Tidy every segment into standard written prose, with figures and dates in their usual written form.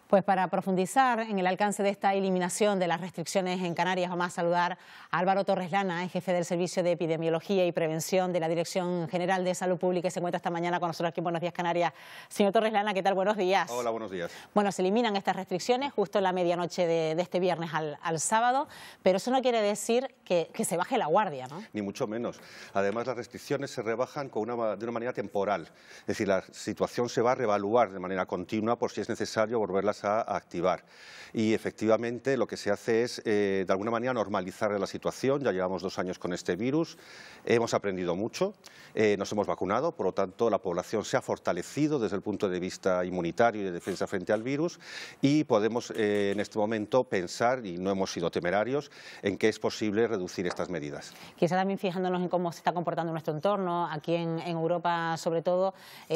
Pues para profundizar en el alcance de esta eliminación de las restricciones en Canarias, vamos a saludar a Álvaro Torres Lana, jefe del Servicio de Epidemiología y Prevención de la Dirección General de Salud Pública, y se encuentra esta mañana con nosotros aquí en Buenos Días Canarias. Señor Torres Lana, ¿qué tal? Buenos días. Hola, buenos días. Bueno, se eliminan estas restricciones justo en la medianoche de este viernes al sábado, pero eso no quiere decir que se baje la guardia, ¿no? Ni mucho menos. Además, las restricciones se rebajan de una manera temporal. Es decir, la situación se va a reevaluar de manera continua por si es necesario volverlas a activar. Y efectivamente lo que se hace es, de alguna manera, normalizar la situación. Ya llevamos 2 años con este virus, hemos aprendido mucho, nos hemos vacunado, por lo tanto la población se ha fortalecido desde el punto de vista inmunitario y de defensa frente al virus, y podemos en este momento pensar, y no hemos sido temerarios, en que es posible reducir estas medidas. Quizá también fijándonos en cómo se está comportando nuestro entorno, aquí en Europa sobre todo,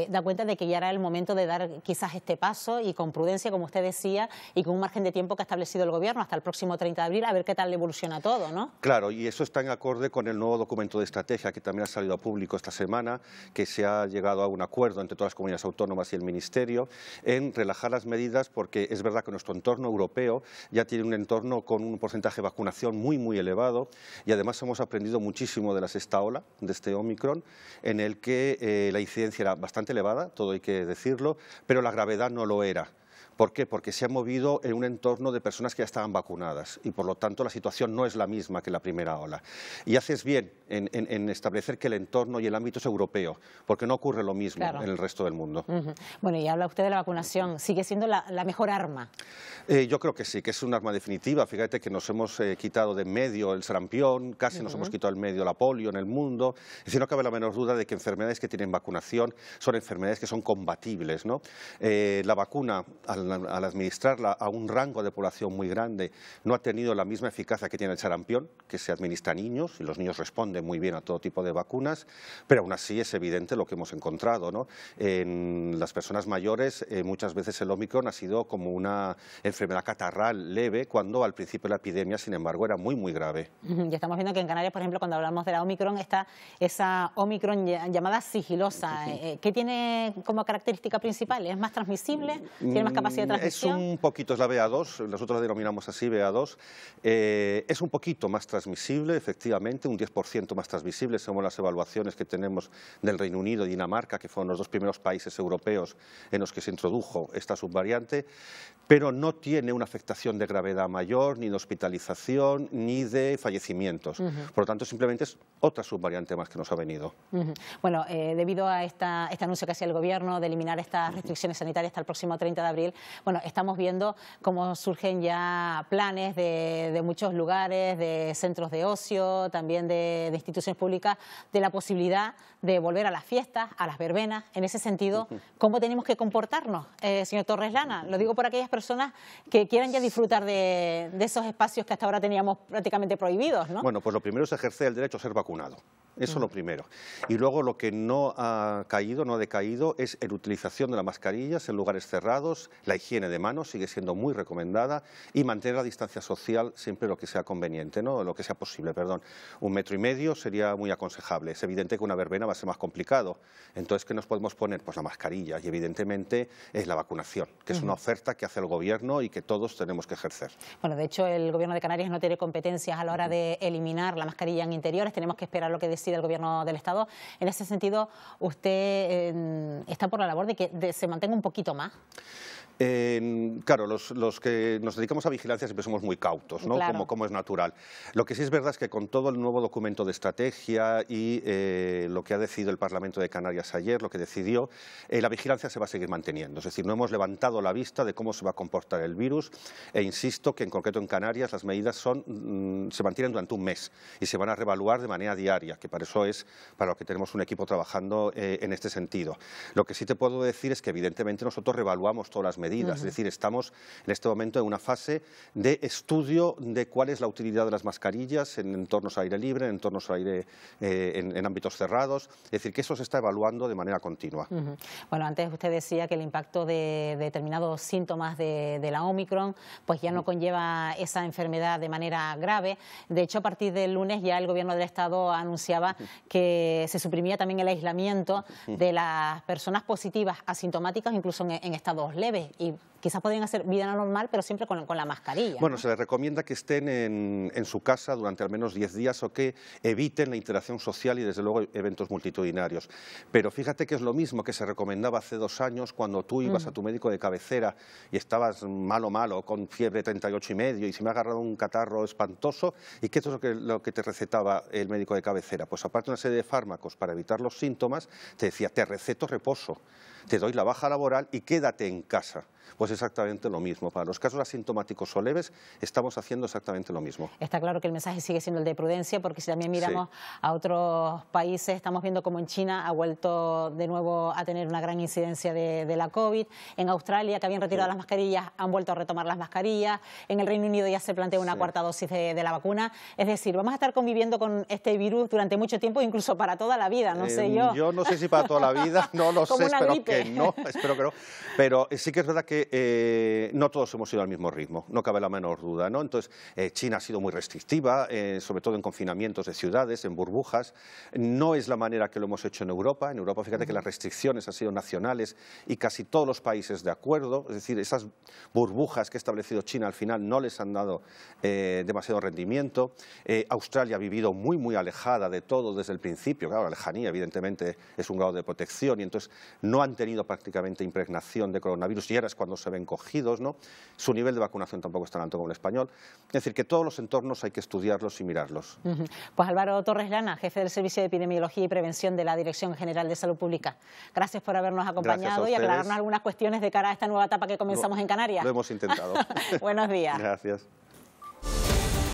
da cuenta de que ya era el momento de dar quizás este paso y con prudencia, como usted decía, y con un margen de tiempo que ha establecido el Gobierno hasta el próximo 30 de abril, a ver qué tal evoluciona todo, ¿no? Claro, y eso está en acorde con el nuevo documento de estrategia que también ha salido a público esta semana, que se ha llegado a un acuerdo entre todas las comunidades autónomas y el Ministerio en relajar las medidas, porque es verdad que nuestro entorno europeo ya tiene un entorno con un porcentaje de vacunación muy elevado, y además hemos aprendido muchísimo de la sexta ola, de este Omicron, en el que la incidencia era bastante elevada, todo hay que decirlo, pero la gravedad no lo era. ¿Por qué? Porque se ha movido en un entorno de personas que ya estaban vacunadas y, por lo tanto, la situación no es la misma que la primera ola. Y haces bien en establecer que el entorno y el ámbito es europeo, porque no ocurre lo mismo en el resto del mundo. Bueno, y habla usted de la vacunación. ¿Sigue siendo la mejor arma? Yo creo que sí, que es un arma definitiva. Fíjate que nos hemos quitado de en medio el sarampión, casi nos hemos quitado en medio la polio en el mundo. Es decir, no cabe la menor duda de que enfermedades que tienen vacunación son enfermedades que son combatibles, ¿no? La vacuna, al administrarla a un rango de población muy grande, no ha tenido la misma eficacia que tiene el sarampión, que se administra a niños, y los niños responden muy bien a todo tipo de vacunas, pero aún así es evidente lo que hemos encontrado, ¿no? En las personas mayores muchas veces el Omicron ha sido como una enfermedad catarral leve, cuando al principio de la epidemia, sin embargo, era muy grave. Ya estamos viendo que en Canarias, por ejemplo, cuando hablamos de la Omicron, está esa Omicron llamada sigilosa. ¿Qué tiene como característica principal? ¿Es más transmisible? ¿Tiene más capacidad de transmisión? Es un poquito, es la BA2, nosotros la denominamos así, BA2. Es un poquito más transmisible, efectivamente, un 10% más transmisible, según las evaluaciones que tenemos del Reino Unido y Dinamarca, que fueron los 2 primeros países europeos en los que se introdujo esta subvariante, pero no tiene una afectación de gravedad mayor, ni de hospitalización, ni de fallecimientos. Por lo tanto, simplemente es otra subvariante más que nos ha venido. Bueno, debido a este anuncio que hacía el Gobierno de eliminar estas restricciones sanitarias hasta el próximo 30 de abril, bueno, estamos viendo cómo surgen ya planes de muchos lugares, de centros de ocio, también de instituciones públicas, de la posibilidad de volver a las fiestas, a las verbenas. En ese sentido, ¿cómo tenemos que comportarnos, señor Torres Lana? Lo digo por aquellas personas que quieran ya disfrutar de esos espacios que hasta ahora teníamos prácticamente prohibidos, ¿no? Bueno, pues lo primero es ejercer el derecho a ser vacunado. Eso es lo primero. Y luego lo que no ha caído, no ha decaído, es la utilización de las mascarillas en lugares cerrados, la higiene de manos sigue siendo muy recomendada, y mantener la distancia social siempre lo que sea conveniente, ¿no? Lo que sea posible, perdón. 1,5 metros sería muy aconsejable. Es evidente que una verbena va a ser más complicado. Entonces, ¿qué nos podemos poner? Pues la mascarilla, y evidentemente es la vacunación, que es una oferta que hace el Gobierno y que todos tenemos que ejercer. Bueno, de hecho, el Gobierno de Canarias no tiene competencias a la hora de eliminar la mascarilla en interiores. Tenemos que esperar lo que decida el Gobierno del Estado. En ese sentido, ¿usted está por la labor de que se mantenga un poquito más? Claro, los que nos dedicamos a vigilancia siempre somos muy cautos, ¿no? Claro. Como es natural. Lo que sí es verdad es que con todo el nuevo documento de estrategia y lo que ha decidido el Parlamento de Canarias ayer, lo que decidió, la vigilancia se va a seguir manteniendo. Es decir, no hemos levantado la vista de cómo se va a comportar el virus, e insisto que en concreto en Canarias las medidas se mantienen durante un mes y se van a reevaluar de manera diaria, que para eso es para lo que tenemos un equipo trabajando en este sentido. Lo que sí te puedo decir es que evidentemente nosotros reevaluamos todas las medidas. Es decir, estamos en este momento en una fase de estudio de cuál es la utilidad de las mascarillas en entornos a aire libre, en entornos a aire en ámbitos cerrados. Es decir, que eso se está evaluando de manera continua. Bueno, antes usted decía que el impacto de determinados síntomas de la Omicron pues ya no conlleva esa enfermedad de manera grave. De hecho, a partir del lunes ya el Gobierno del Estado anunciaba que se suprimía también el aislamiento de las personas positivas asintomáticas, incluso en estados leves. Y quizás podrían hacer vida normal, pero siempre con la mascarilla. Bueno, ¿no? se les recomienda que estén en su casa durante al menos 10 días o que eviten la interacción social y, desde luego, eventos multitudinarios. Pero fíjate que es lo mismo que se recomendaba hace 2 años cuando tú ibas a tu médico de cabecera y estabas malo, con fiebre 38,5 y se me ha agarrado un catarro espantoso. ¿Y qué es lo que te recetaba el médico de cabecera? Pues aparte de una serie de fármacos para evitar los síntomas, te decía, te receto reposo, te doy la baja laboral y quédate en casa. Pues exactamente lo mismo. Para los casos asintomáticos o leves estamos haciendo exactamente lo mismo. Está claro que el mensaje sigue siendo el de prudencia, porque si también miramos a otros países, estamos viendo como en China ha vuelto de nuevo a tener una gran incidencia de la COVID. En Australia, que habían retirado las mascarillas, han vuelto a retomar las mascarillas. En el Reino Unido ya se plantea una cuarta dosis de la vacuna. Es decir, vamos a estar conviviendo con este virus durante mucho tiempo, incluso para toda la vida, no sé yo. Yo no sé si para toda la vida, no lo sé, espero que no. Pero sí que es verdad que no todos hemos ido al mismo ritmo, no cabe la menor duda, ¿no? Entonces, China ha sido muy restrictiva, sobre todo en confinamientos de ciudades, en burbujas. No es la manera que lo hemos hecho en Europa. En Europa, fíjate que las restricciones han sido nacionales y casi todos los países de acuerdo. Es decir, esas burbujas que ha establecido China al final no les han dado demasiado rendimiento. Australia ha vivido muy alejada de todo desde el principio. Claro, la lejanía, evidentemente, es un grado de protección y entonces no han tenido prácticamente impregnación de coronavirus y ahora es cuando se ven cogidos, ¿no? Su nivel de vacunación tampoco es tan alto como el español. Es decir, que todos los entornos hay que estudiarlos y mirarlos. Pues Álvaro Torres Lana, jefe del Servicio de Epidemiología y Prevención de la Dirección General de Salud Pública. Gracias por habernos acompañado y aclararnos algunas cuestiones de cara a esta nueva etapa que comenzamos en Canarias. Lo hemos intentado. Buenos días. Gracias.